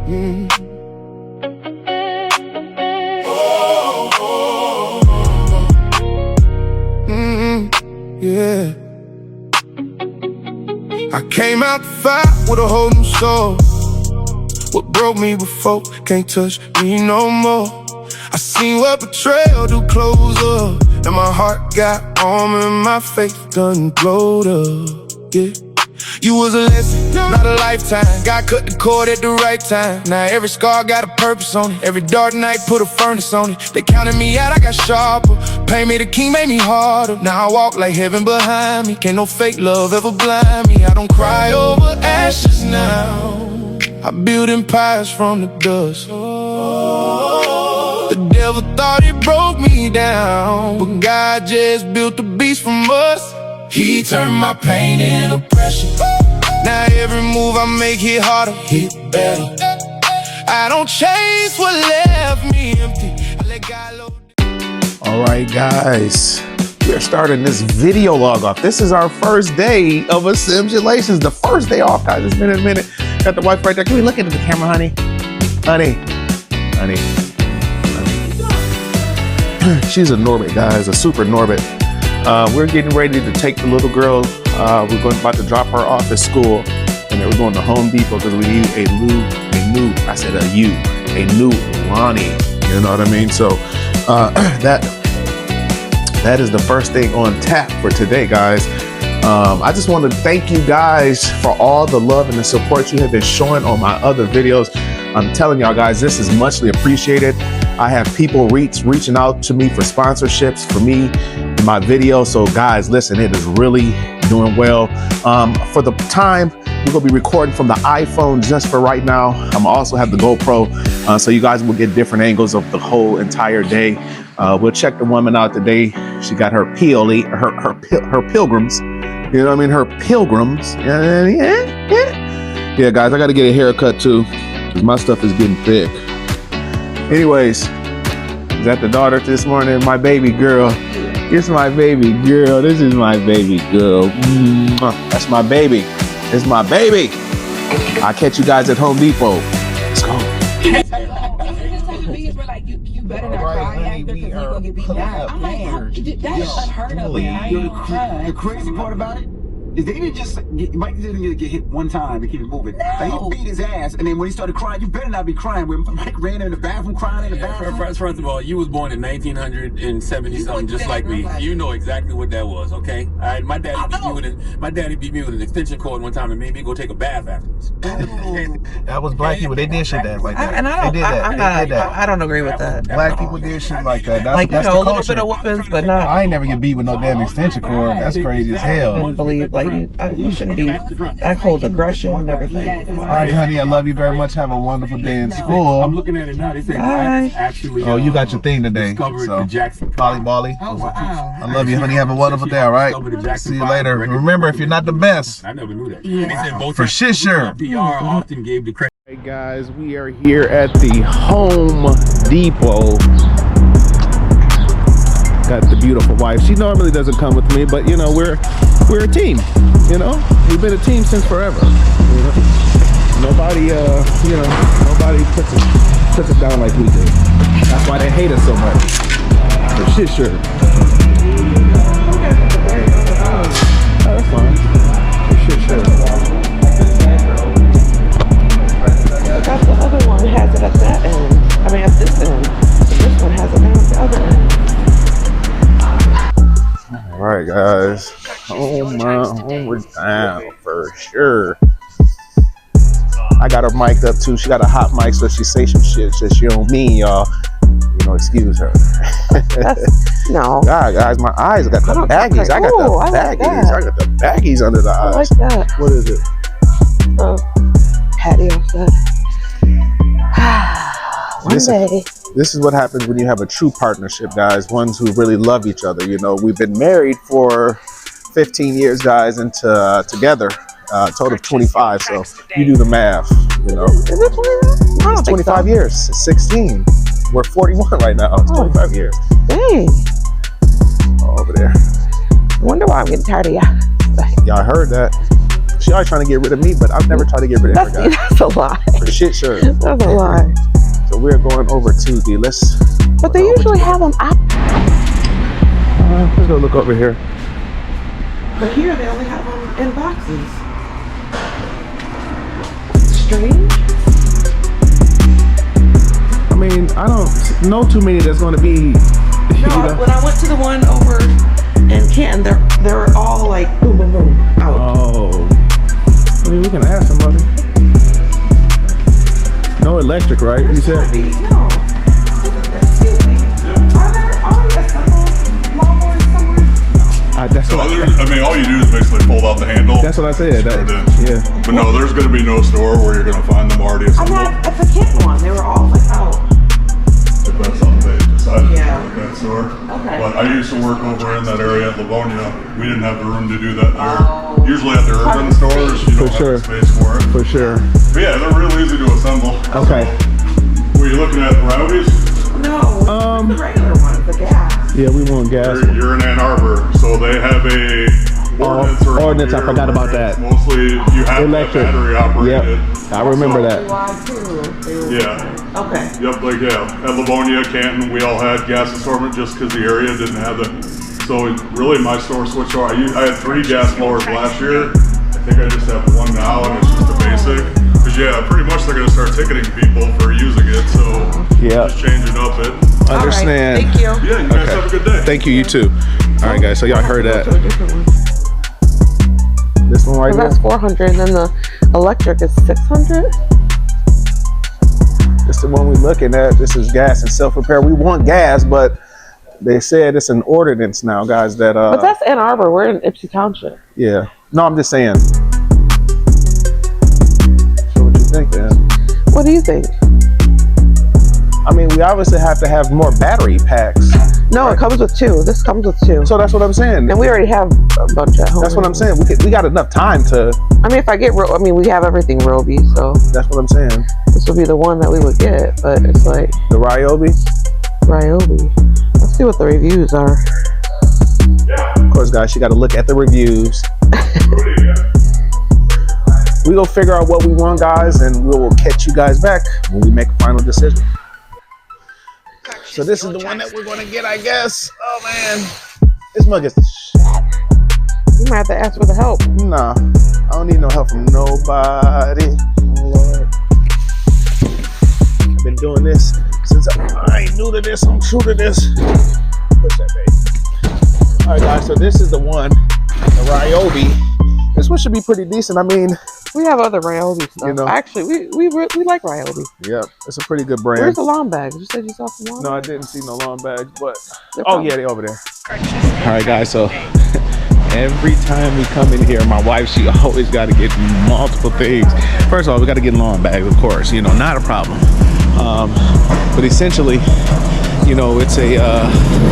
Yeah. I came out the fire with a whole new soul. What broke me before can't touch me no more. I seen what betrayal do close up, and my heart got armor and my faith done glowed up. Yeah. You was a lesson, not a lifetime. God cut the cord at the right time. Now every scar got a purpose on it. Every dark night put a furnace on it. They counted me out, I got sharper. Pain made the king, made me harder. Now I walk like heaven behind me. Can't no fake love ever blind me. I don't cry over ashes now. I build empires from the dust. The devil thought it broke me down, but God just built the beast from us. He turned my pain into pressure. Now every move I make hit harder, hit better. I don't chase what left me empty. I let God load. Alright guys, we are starting this video log off. This is our first day of A Simsulation. The first day off, guys. It's been a minute. Got the wife right there. Can we look into the camera, honey? Honey. She's a Norbit, guys, a super Norbit. We're getting ready to take the little girl. We're about to drop her off at school, and then we're going to Home Depot because we need a new Lonnie. You know what I mean? So that is the first thing on tap for today, guys. I just want to thank you guys for all the love and the support you have been showing on my other videos. I'm telling y'all guys, this is muchly appreciated. I have people reaching out to me for sponsorships for me in my videos. So guys, listen, it is really doing well. For the time, we're gonna be recording from the iPhone just for right now. I'm also have the GoPro, so you guys will get different angles of the whole entire day. We'll check the woman out today. She got her pilgrims. You know what I mean? Her pilgrims. Yeah, guys, I got to get a haircut too, because my stuff is getting thick. Anyways, is that the daughter this morning? My baby girl. It's my baby girl. This is my baby girl. That's my baby. It's my baby. I'll catch you guys at Home Depot. Let's go. You better not cry after because you're going to get beat down. I'm like, that is unheard of. The crazy part about it is they didn't just Mike didn't get hit one time and keep it moving. No. Like, he beat his ass, and then when he started crying, you better not be crying. When Mike ran in the bathroom crying in the bathroom. First of all, you was born in 1970 something, just like me. You know exactly what that was, okay? All right, my daddy beat me with an extension cord one time and made me go take a bath afterwards. That was black people. They did shit that like that. I don't agree with that. Black people did shit like that. That's, Like, that's you know, a the little culture. bit of whoopings, but no. I ain't never get beat with no damn extension cord. That's crazy as I hell. don't believe, like, you shouldn't be, that holds aggression and everything. All right, honey, I love you very much. Have a wonderful day in school. I'm looking at it now. They say Bye. actually. Oh, you got your thing today. Discovered So, the Jackson. Bali. Oh, wow. I love you, honey. Have a wonderful day, all right? See you later. Remember, if you're not the best, I never knew that. They said both for shit, sure. PR often gave the credit. Hey guys, we are here at the Home Depot. Got the beautiful wife. She normally doesn't come with me, but you know, we're a team. You know, we've been a team since forever. You know? Nobody puts it down like we do. That's why they hate us so much. For shit, sure. Oh, that's fine. For shit, sure. That's the other one has it at that end. I mean, at this end. This one has it down at the other end. All right, guys. Homeward down for sure. I got her mic'd up too. She got a hot mic, so she say some shit that she don't mean, y'all. You know, excuse her. No. God, guys, my eyes got the baggies. I got the baggies. I got the baggies under the eyes. I like that. What is it? Patio set. One day. This is what happens when you have a true partnership, guys. Ones who really love each other. You know, we've been married for 15 years, guys, and together, a total of 25. So you do the math. You know, Is it 25? it's 25 years. It's 16. We're 41 right now. It's 25 years. Dang. Over there. I wonder why I'm getting tired of y'all. Y'all heard that? She always trying to get rid of me, but I've never tried to get rid of her, guys. That's a lie. For shit, sure. That's a lie. So we're going over to the But they usually have them out. Let's go look over here. But here they only have them in boxes. Strange. I mean, I don't know too many that's going to be. No, when I went to the one over in Canton, they're all like boom, boom, boom out. Oh, I mean, we can ask somebody. No electric, right? You said. No. Excuse me. Are there already assembled lawnmowers somewhere? That's what I mean, all you do is basically fold out the handle. That's what I said. Yeah. But no, there's going to be no store where you're going to find them already I assembled. mean, at the Canton one, they were all like out. If that's something they decided Yeah. to do at that store. Okay. But I used to work over in that area at Livonia. We didn't have the room to do that there. Oh. Usually at the urban stores, you don't sure. have the space for it. For sure. But yeah, they're real easy to assemble. Okay. Were you looking at Rowdies? No, the regular ones, the gas. Yeah, we want gas. You're in Ann Arbor, so they have a ordinance around ordinance, I here forgot about where that. it's mostly you have Electric. that battery operated. Yep. I remember that. Yeah. Okay. Yep, like at Livonia, Canton, we all had gas assortment just because the area didn't have it. So really my store switched over. I had 3 gas mowers last year. I think I just have 1 now and it's just a basic. Because yeah, pretty much they're going to start ticketing people for using it. So just changing up it. Understand. All right, thank you. Yeah, you guys have a good day. Thank you, you too. All right, guys, so y'all heard that. This one right So here? that's 400, and then the electric is 600. This is the one we're looking at. This is gas and self-repair. We want gas, but they said it's an ordinance now, guys, that But that's Ann Arbor. We're in Ypsi Township. yeah. No, I'm just saying. So what you think, then? What do you think? I mean, we obviously have to have more battery packs. No, it comes with 2. This comes with 2. So that's what I'm saying. And we already have a bunch at home. That's what I'm saying. We got enough time to. I mean, if I get we have everything Roby, so That's what I'm saying. this would be the one that we would get. But it's like The Ryobi. Ryobi. Let's see what the reviews are. Of course, guys, you got to look at the reviews. We gonna figure out what we want, guys, and we will catch you guys back when we make a final decision. So this is the one that we're gonna get, I guess. Oh man, this mug is shit. You might have to ask for the help. Nah, I don't need no help from nobody. Oh Lord, I've been doing this since I ain't new to this. I'm true to this. Push that baby. All right, guys. So this is the one, the Ryobi. This one should be pretty decent. I mean, We have other Ryobi stuff. You know. Actually, we like Ryobi. yeah, it's a pretty good brand. Where's the lawn bags? You said you saw some lawn No, I bags? didn't see no lawn bags, but They're oh probably- yeah, they over there. All right, guys. So every time we come in here, my wife, she always got to get multiple things. First of all, we got to get lawn bags, of course. You know, not a problem. But essentially, you know, it's a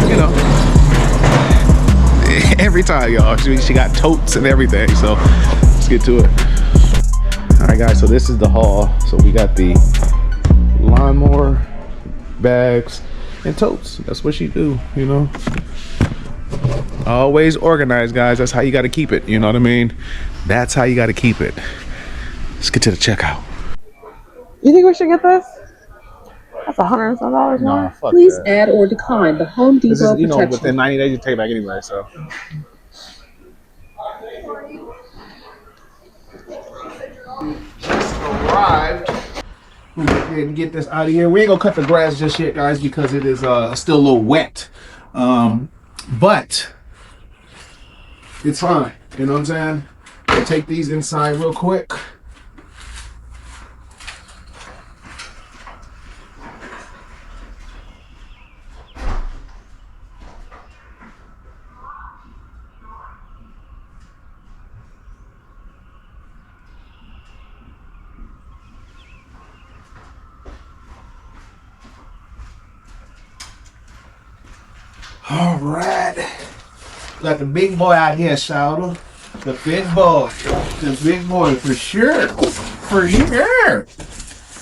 you know, every time, y'all, she got totes and everything. So let's get to it. All right, guys. So this is the haul. So we got the lawnmower, bags, and totes. That's what she do, you know. Always organized, guys. That's how you got to keep it. You know what I mean? That's how you got to keep it. Let's get to the checkout. You think we should get this? That's $100 and some more. Nah, fuck Please that. add or decline the Home This Depot is, you know, protection. within 90 days you take it back anyway. So. Just arrived. We'll go ahead and get this out of here. We ain't gonna cut the grass just yet, guys, because it is still a little wet. But it's fine. You know what I'm saying? We'll take these inside real quick. All right. Got the big boy out here, Shouter. The big boy. The big boy for sure. For sure.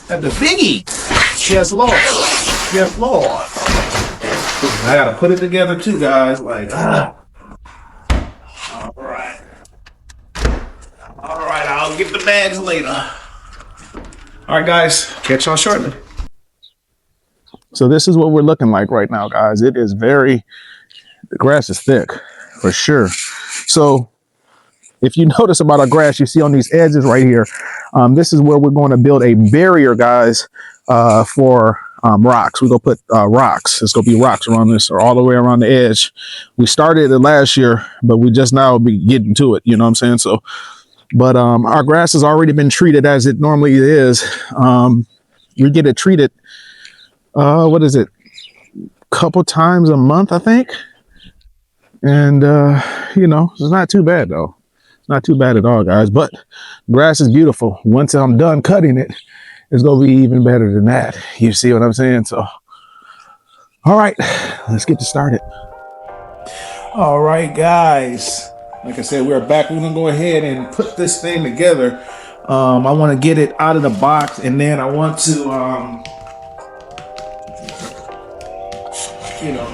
Got the biggie. Yes, Lord. Yes, Lord. I gotta put it together too, guys. Like, all right. All right, I'll get the bags later. All right, guys, catch y'all shortly. So this is what we're looking like right now, guys. It is the grass is thick for sure. So if you notice about our grass, you see on these edges right here, this is where we're going to build a barrier, guys, for rocks. We're going to put rocks. It's going to be rocks around this or all the way around the edge. We started it last year, but we just now be getting to it. You know what I'm saying? So, but our grass has already been treated as it normally is. We get it treated, what is it? Couple times a month, I think. And, you know, it's not too bad though. Not too bad at all, guys, but grass is beautiful. Once I'm done cutting it, it's gonna be even better than that. You see what I'm saying? So, all right, let's get started. All right, guys, like I said, we're back. We're gonna go ahead and put this thing together. I want to get it out of the box, and then I want to, you know,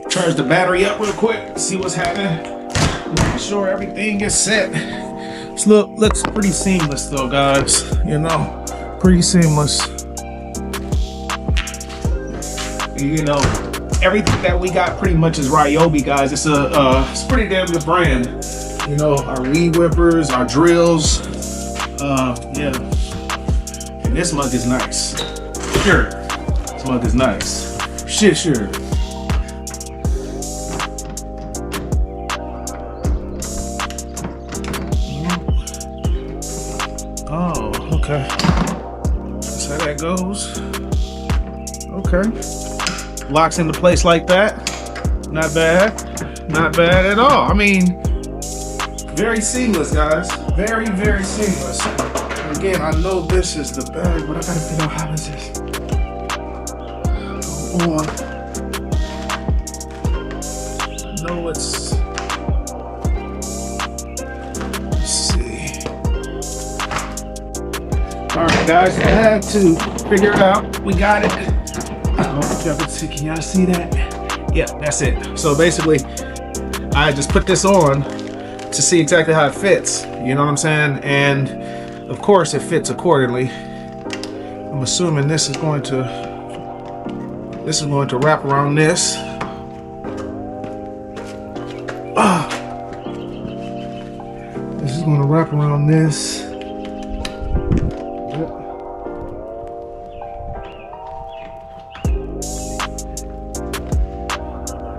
charge the battery up real quick, see what's happening. Make sure everything is set. This looks pretty seamless though, guys. You know, pretty seamless. You know, everything that we got pretty much is Ryobi, guys. It's a pretty damn good brand. You know, our weed whippers, our drills. Yeah. And this mug is nice. Sure. This mug is nice. Shit, sure. Oh, okay. That's how that goes. Okay. Locks into place like that. Not bad. Not bad at all. I mean, very seamless, guys. Very, very seamless. And again, I know this is the bag, but I gotta figure out how is this. Hold on. I know it's. Let's see. All right, guys, I had to figure it out. We got it. I don't know if y'all can see. Can y'all see that? Yeah, that's it. So basically, I just put this on to see exactly how it fits. You know what I'm saying? And of course, it fits accordingly. I'm assuming this is going to wrap around this. This is going to wrap around this.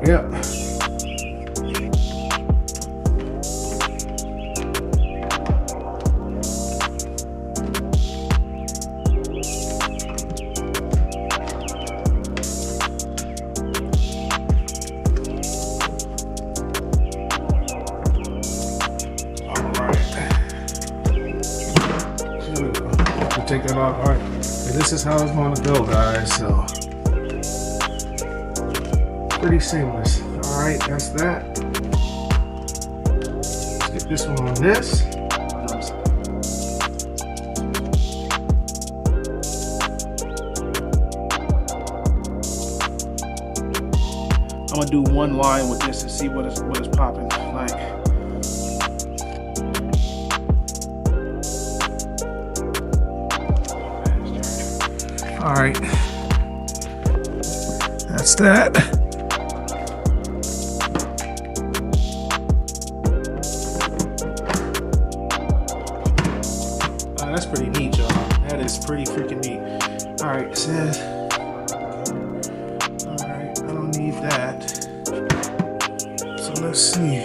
Yep. Take that off. All right, and this is how it's going to go, guys. So pretty seamless. All right, that's that. Let's get this one on this. I'm gonna do one line with this and see what is popping like. All right, that's that. That's pretty neat, y'all. That is pretty freaking neat. All right, it says. All right, I don't need that. So let's see.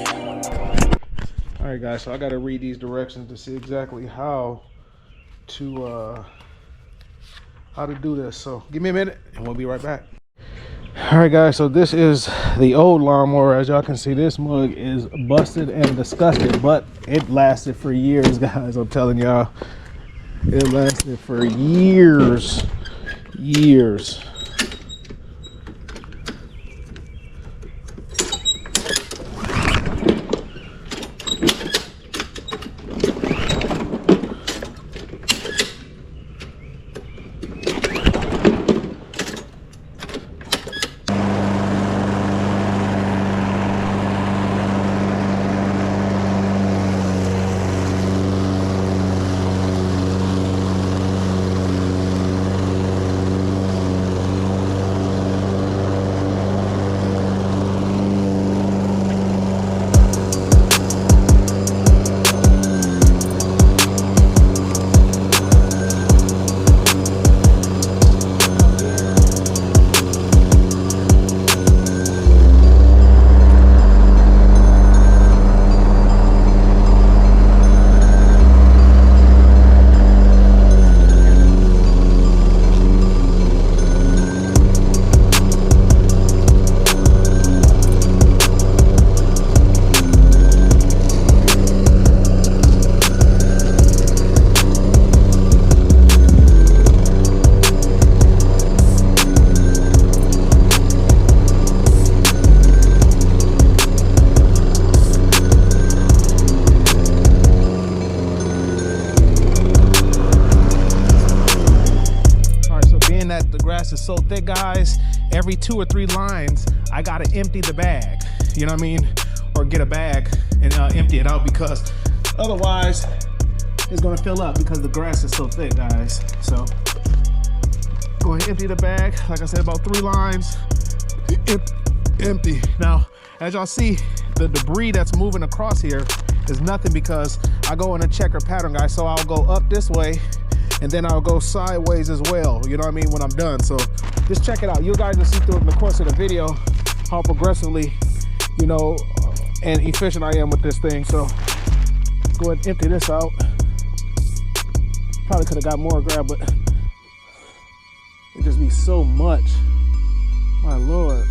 All right, guys. So I got to read these directions to see exactly how to do this. So give me a minute and we'll be right back. All right, guys, so this is the old lawnmower. As y'all can see, this mug is busted and disgusted, but it lasted for years, guys. I'm telling y'all, it lasted for years. grass is so thick, guys, every 2 or 3 lines, I gotta empty the bag, you know what I mean? Or get a bag and empty it out, because otherwise it's gonna fill up because the grass is so thick, guys. So go ahead, empty the bag. Like I said, about 3 lines, empty. Now, as y'all see, the debris that's moving across here is nothing because I go in a checker pattern, guys. So I'll go up this way and then I'll go sideways as well, you know what I mean, when I'm done. So just check it out. You guys will see through in the course of the video how progressively, you know, and efficient I am with this thing. So go ahead and empty this out. Probably could have got more grab, but it just be so much. My Lord.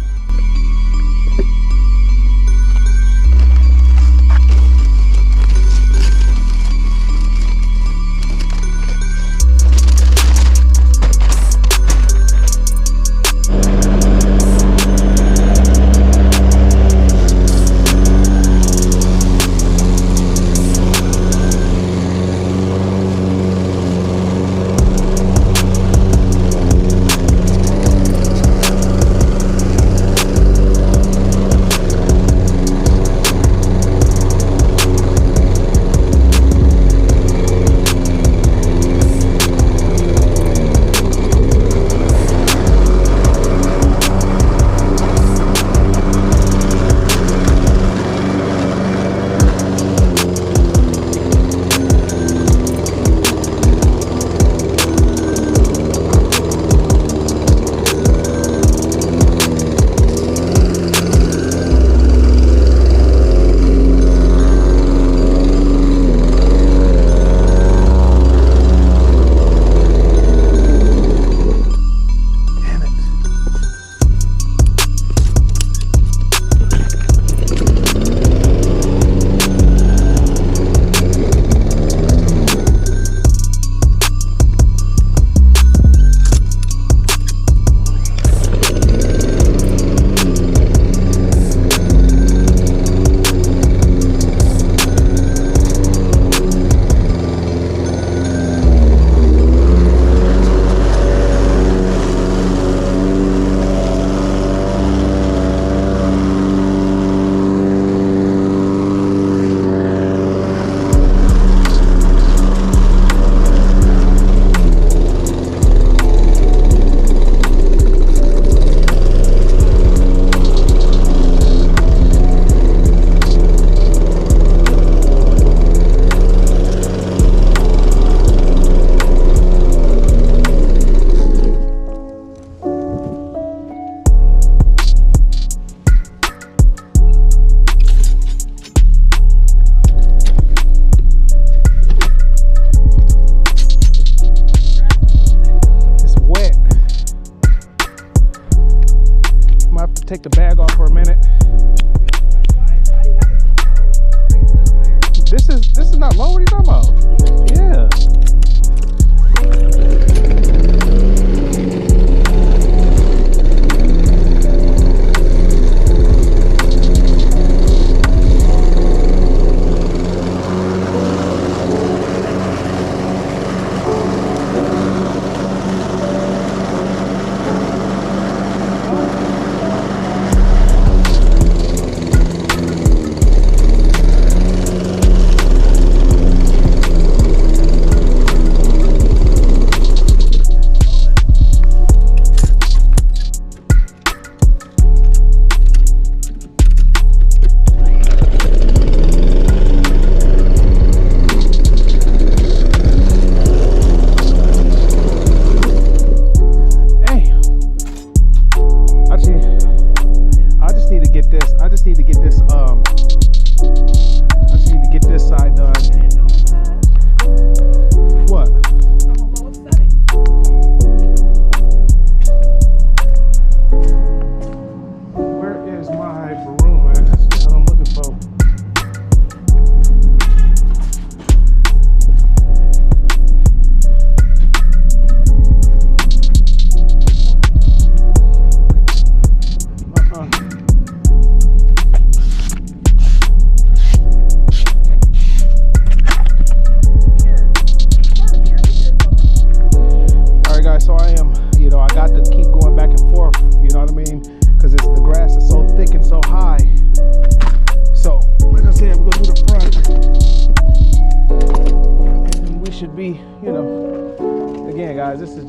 should be, you know. Again, guys, this is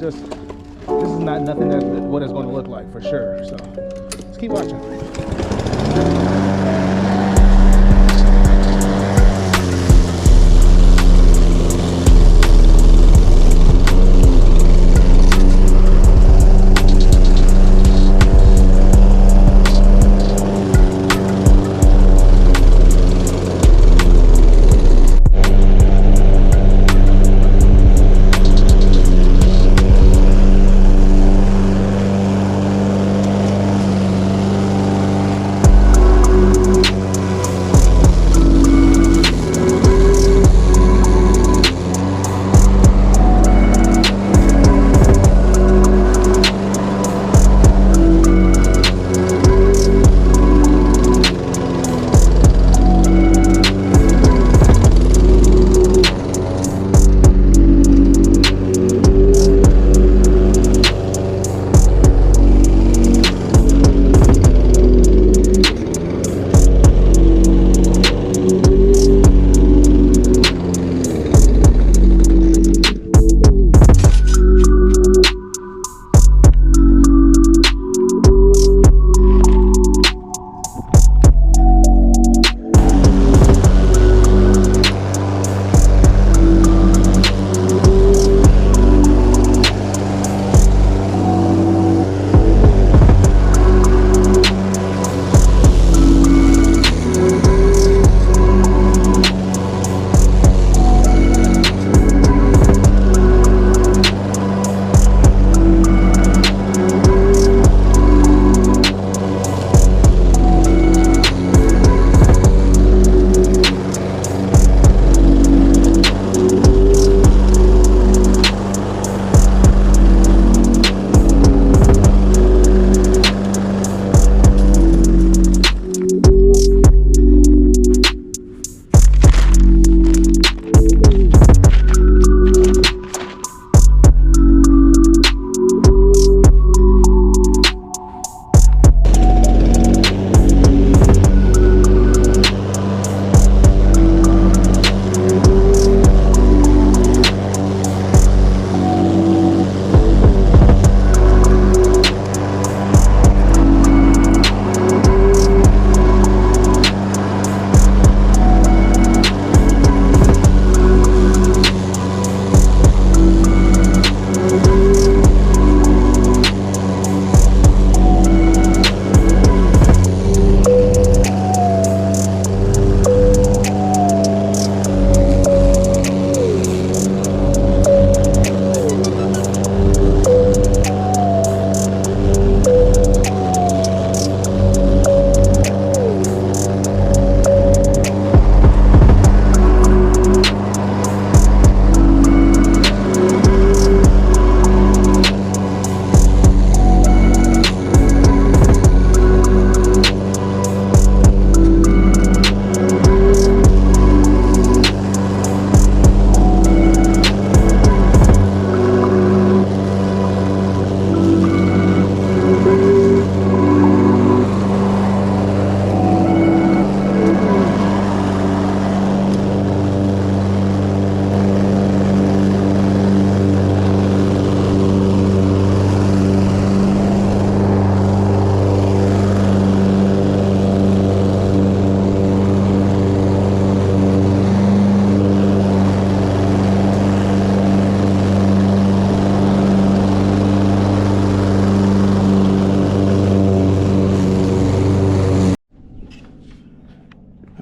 not nothing that what it's going to look like for sure. So let's keep watching.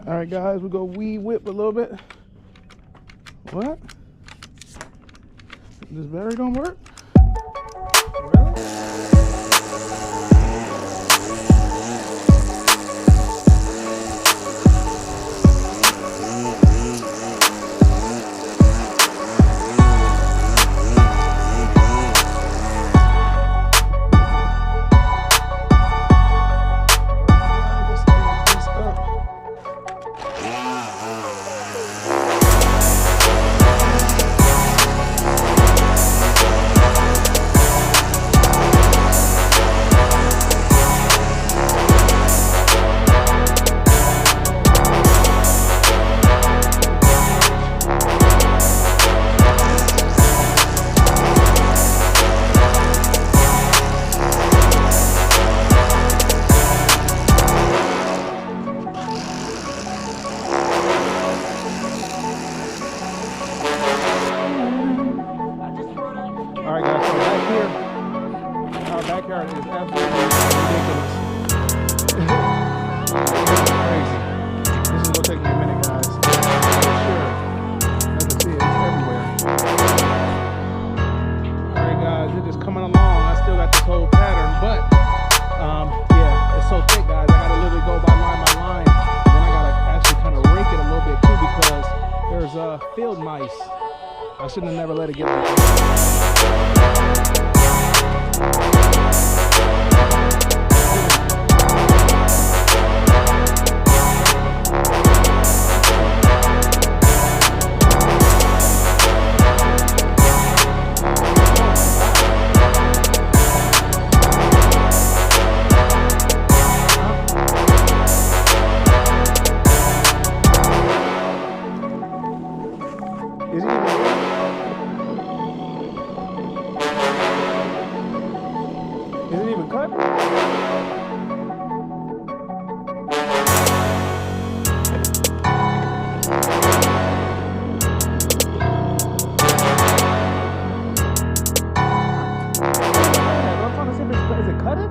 All right, guys, we go weed whip a little bit. What? This battery don't work? Really? I shouldn't have never let it get me. Is it even cut? I'm trying to see if is it cutted?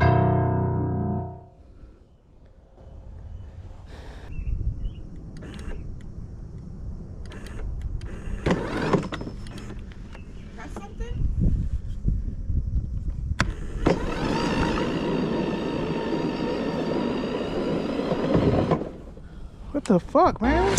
Got something? What the fuck, man?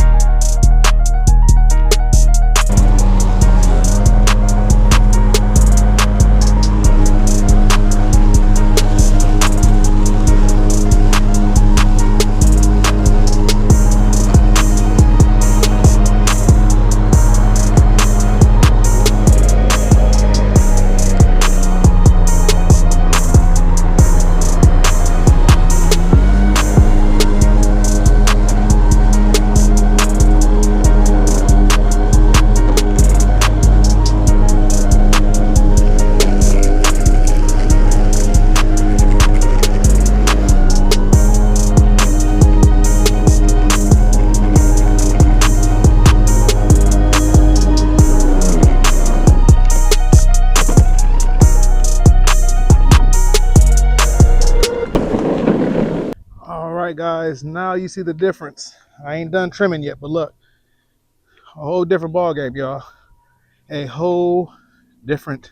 Alright guys, now you see the difference. I ain't done trimming yet, but look. A whole different ball game, y'all. A whole different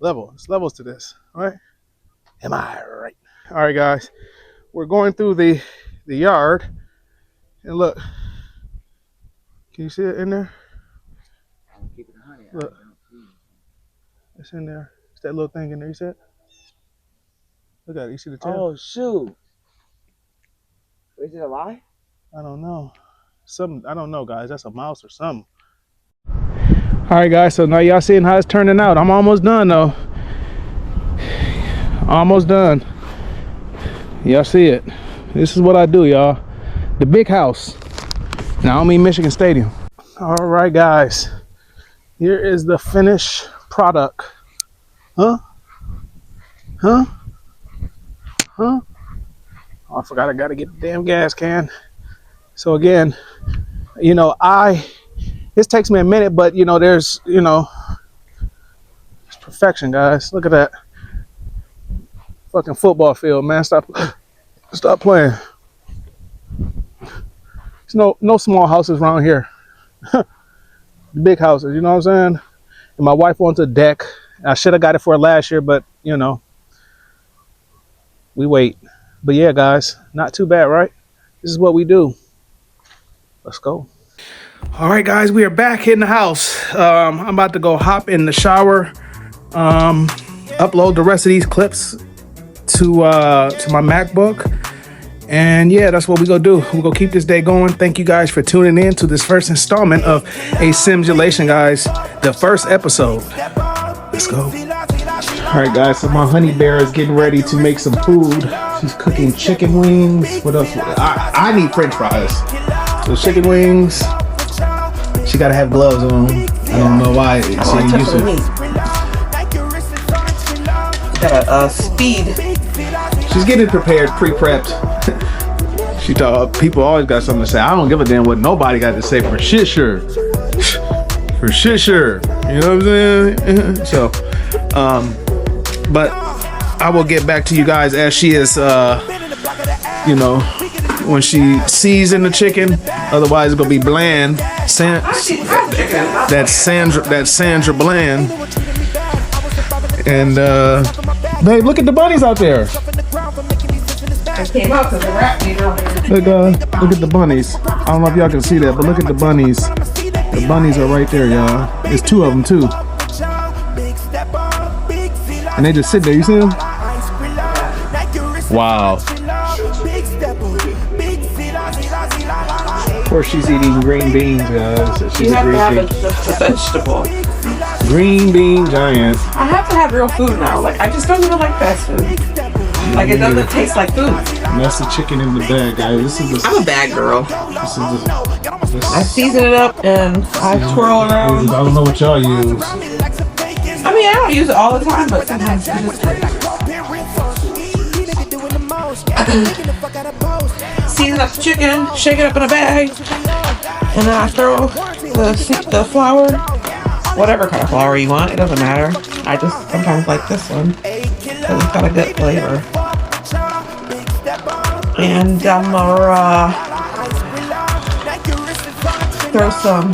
level. There's levels to this, right? Am I right? Alright guys, we're going through the yard. And look. Can you see it in there? Look. It's in there. It's that little thing in there, you see it? Look at it, you see the tail? Oh shoot. Is it a lie? I don't know. I don't know, guys. That's a mouse or something. All right, guys. So now y'all seeing how it's turning out. I'm almost done, though. Almost done. Y'all see it. This is what I do, y'all. The big house. Now, I don't mean Michigan Stadium. All right, guys. Here is the finished product. Huh? Huh? Huh? Oh, I forgot I gotta get the damn gas can. So again, you know, this takes me a minute, but you know, there's, you know, it's perfection, guys. Look at that. Fucking football field, man. Stop playing. There's no small houses around here. Big houses, you know what I'm saying? And my wife wants a deck. I should have got it for her last year, but you know, we wait. But yeah, guys, not too bad, right? This is what we do. Let's go. All right, guys, we are back in the house. I'm about to go hop in the shower, upload the rest of these clips to my MacBook. And yeah, that's what we're gonna do. We're gonna keep this day going. Thank you guys for tuning in to this first installment of A Simsulation, guys. The first episode. Let's go. All right, guys, so my honey bear is getting ready to make some food. She's cooking chicken wings. What else? I need french fries. So chicken wings. She gotta have gloves on. I don't know why. She ain't used to. Got speed. She's getting prepared, pre-prepped. She thought people always got something to say. I don't give a damn what nobody got to say for shit sure. For shit sure. You know what I'm saying? So, but I will get back to you guys as she is, you know, when she seasons the chicken. Otherwise, it's gonna be bland. That's Sandra Bland. And babe, look at the bunnies out there. I came up because the rat came out. Look at the bunnies. I don't know if y'all can see that, but look at the bunnies. The bunnies are right there, y'all. There's 2 of them too. And they just sit there, you see them? Wow. Of course she's eating green beans, guys. So she's You have to have a a vegetable. green bean giant. I have to have real food now. Like, I just don't even like fast food. Like, it doesn't taste like food. And that's the chicken in the bag, guys. This is the, I'm a bad girl. this is the, I season it up and I twirl around. I don't know what y'all use. I mean, I don't use it all the time, but sometimes it just season up the chicken, shake it up in a bag, and then I throw the flour, whatever kind of flour you want, it doesn't matter. I just sometimes like this one because it's got a good flavor. And I'm gonna throw some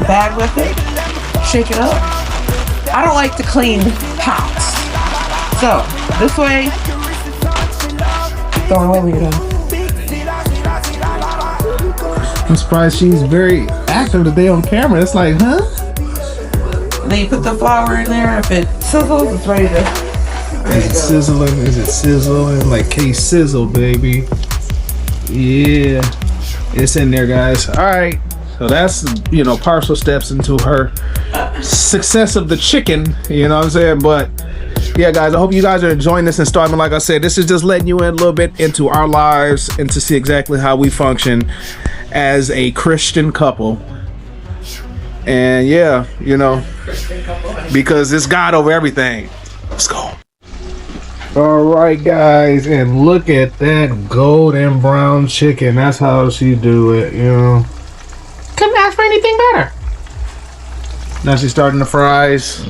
bag with it, shake it up. I don't like to clean pots, so this way, throw it away when you're done. I'm surprised she's very active today on camera. It's like, huh? Then you put the flour in there. If it sizzles, it's ready to. Is it sizzling? Is it sizzling? Like K-Sizzle, baby. Yeah. It's in there, guys. All right. So that's, you know, partial steps into her success of the chicken. You know what I'm saying? But yeah, guys, I hope you guys are enjoying this installment. Like I said, this is just letting you in a little bit into our lives and to see exactly how we function as a Christian couple. And yeah, you know, because it's God over everything. Let's go. All right, guys, and look at that golden brown chicken. That's how she do it, you know. Couldn't ask for anything better. Now she's starting the fries.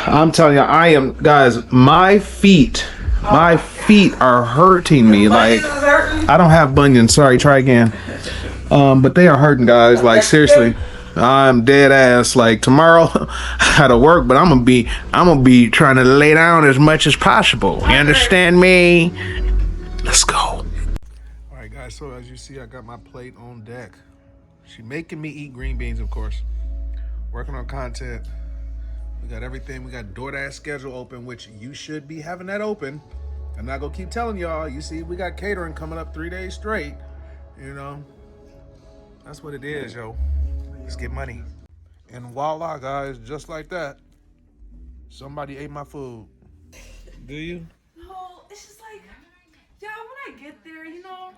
I'm telling you, I am, guys, my feet are hurting me. Like, I don't have bunions. Sorry, try again. But they are hurting, guys. Like, seriously. I'm dead ass. Like, tomorrow I gotta work, but I'm gonna be trying to lay down as much as possible. You understand me? Let's go. All right, guys. So as you see, I got my plate on deck. She making me eat green beans, of course. Working on content. We got everything. We got DoorDash schedule open, which you should be having that open. I'm not gonna keep telling y'all. You see, we got catering coming up 3 days straight. You know, that's what it is, yo. Let's get money. And voila, guys, just like that, somebody ate my food. Do you? No, it's just like, yeah, when I get there, you know,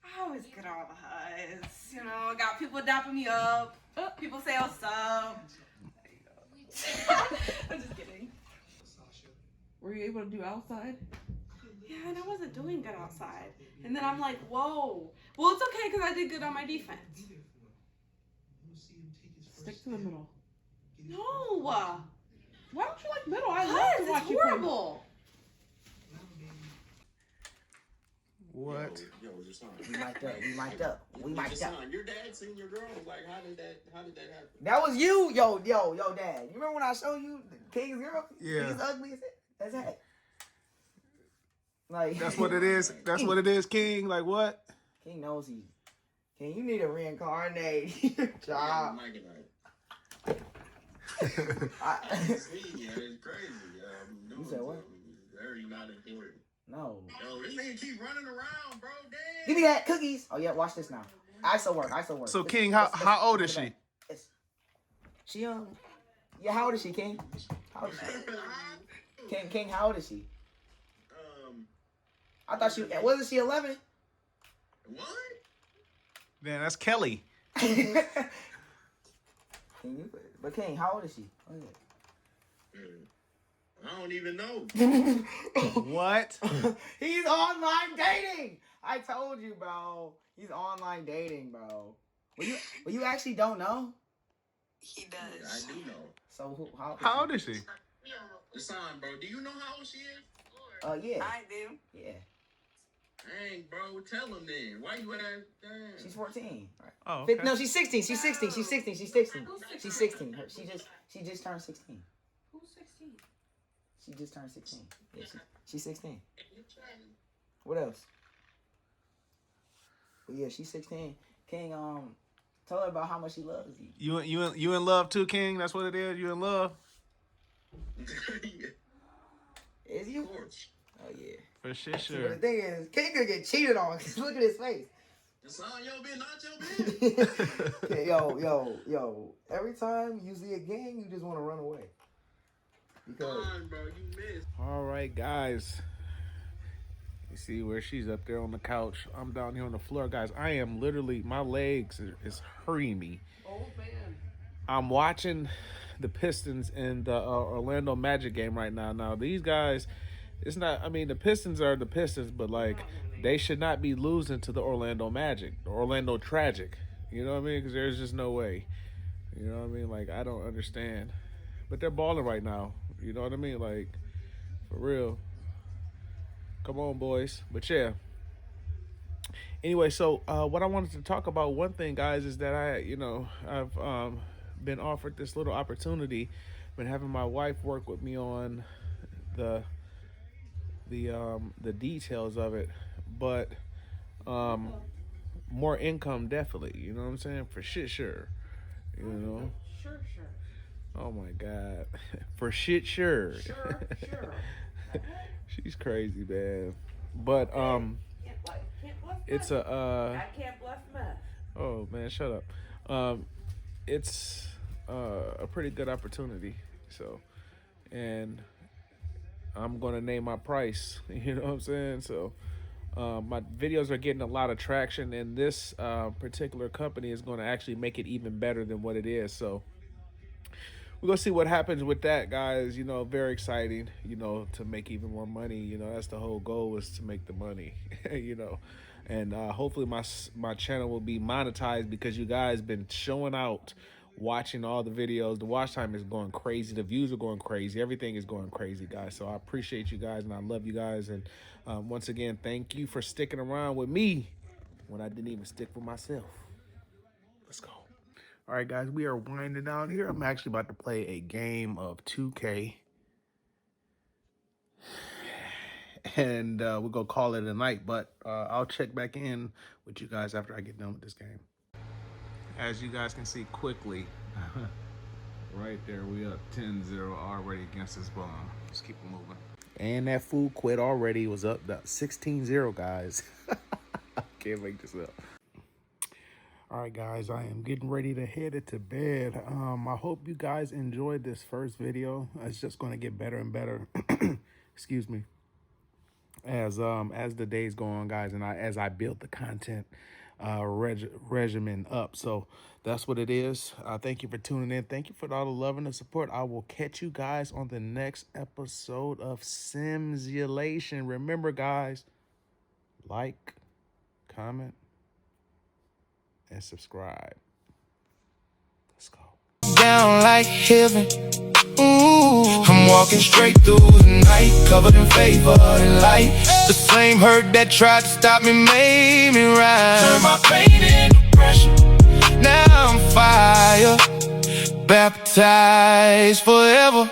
I always get all the highs. You know, got people dapping me up. People say what's up. I'm just kidding. Were you able to do outside? Yeah, and I wasn't doing good outside. And then I'm like, whoa. Well, it's okay because I did good on my defense. Stick to the middle. No. Why don't you like middle? I love to watch It's you play. horrible. What? We mic'd up. We mic'd up. We mic'd up. Your dad seen your girl. Like, how did that happen? That was you, yo, dad. You remember when I showed you King's girl? Yeah. He's ugly as heck. Like That's what it is. That's what it is, King. Like what? King knows he. King, you need to reincarnate. Job. It's crazy. You said what? Very not important. No. Yo, this nigga keep running around, bro. Damn. Give me that cookies. Oh yeah, watch this now. ISO work. So King, how old is she? She yeah, how old is she, King? How old is she? King, how old is she? I thought she wasn't she 11? What? Man, that's Kelly. But King, how old is she? Oh, yeah. I don't even know. What? He's online dating. I told you, bro. He's online dating, bro. Well, you actually don't know? He does. I do know. So How old is she? Son, bro, do you know how old she is? Yeah. I do. Yeah. Dang, bro, tell him then. Why you at? Damn. She's 14. Right. Oh, okay. No, she's 16. She's 16. She's 16. She's 16. She's 16. She just turned 16. Who's 16? She just turned 16. Yeah, she's 16. What else? But yeah, she's 16. King, tell her about how much she loves you. You in love too, King? That's what it is. You in love? Is you? Oh yeah. For shit, See, sure. but the thing is, King gonna get cheated on. Cause look at his face. It's on your bitch, not your bitch. Okay, yo. Every time you see a gang, you just want to run away. Because Bro, you missed. All right, guys. You see where she's up there on the couch. I'm down here on the floor, guys. I am literally, my legs is hurting me. Old man. I'm watching the Pistons and the Orlando Magic game right now. Now, these guys, it's not, I mean, the Pistons are the Pistons, but like, they should not be losing to the Orlando Magic, the Orlando Tragic. You know what I mean? Because there's just no way. You know what I mean? Like, I don't understand. But they're balling right now. You know what I mean? Like, for real. Come on, boys. But yeah. Anyway, so what I wanted to talk about, one thing, guys, is that I've been offered this little opportunity. Been having my wife work with me on the details of it, but more income, definitely. You know what I'm saying? For shit, sure. You know. Sure. Oh my God. For shit, sure. Sure. She's crazy, man. But it's I can't bluff meth. oh man, shut up. It's a pretty good opportunity. So, and I'm gonna name my price. You know what I'm saying? So, my videos are getting a lot of traction, and this particular company is gonna actually make it even better than what it is. So, we're gonna see what happens with that, guys. You know, very exciting, you know, to make even more money. You know, that's the whole goal, is to make the money. You know, and hopefully my channel will be monetized, because you guys been showing out, watching all the videos. The watch time is going crazy, the views are going crazy, everything is going crazy, guys. So I appreciate you guys, and I love you guys. And once again, thank you for sticking around with me when I didn't even stick for myself. Let's go. All right, guys, we are winding down here. I'm actually about to play a game of 2K. And we're going to call it a night, but I'll check back in with you guys after I get done with this game. As you guys can see quickly, right there, we up 10-0 already against this bomb. Let's keep it moving. And that fool quit already. Was up 16-0, guys. Can't make this up. All right, guys, I am getting ready to head it to bed. I hope you guys enjoyed this first video. It's just going to get better and better. Excuse me. As the days go on, guys, and as I build the content regimen up. So that's what it is. Thank you for tuning in. Thank you for all the love and the support. I will catch you guys on the next episode of Simsulation. Remember, guys, like, comment, and subscribe. Let's go. Down like heaven. Ooh, I'm walking straight through the night, covered in favor and light. The same hurt that tried to stop me made me rise. Turn my pain into pressure. Now I'm fire, baptized forever.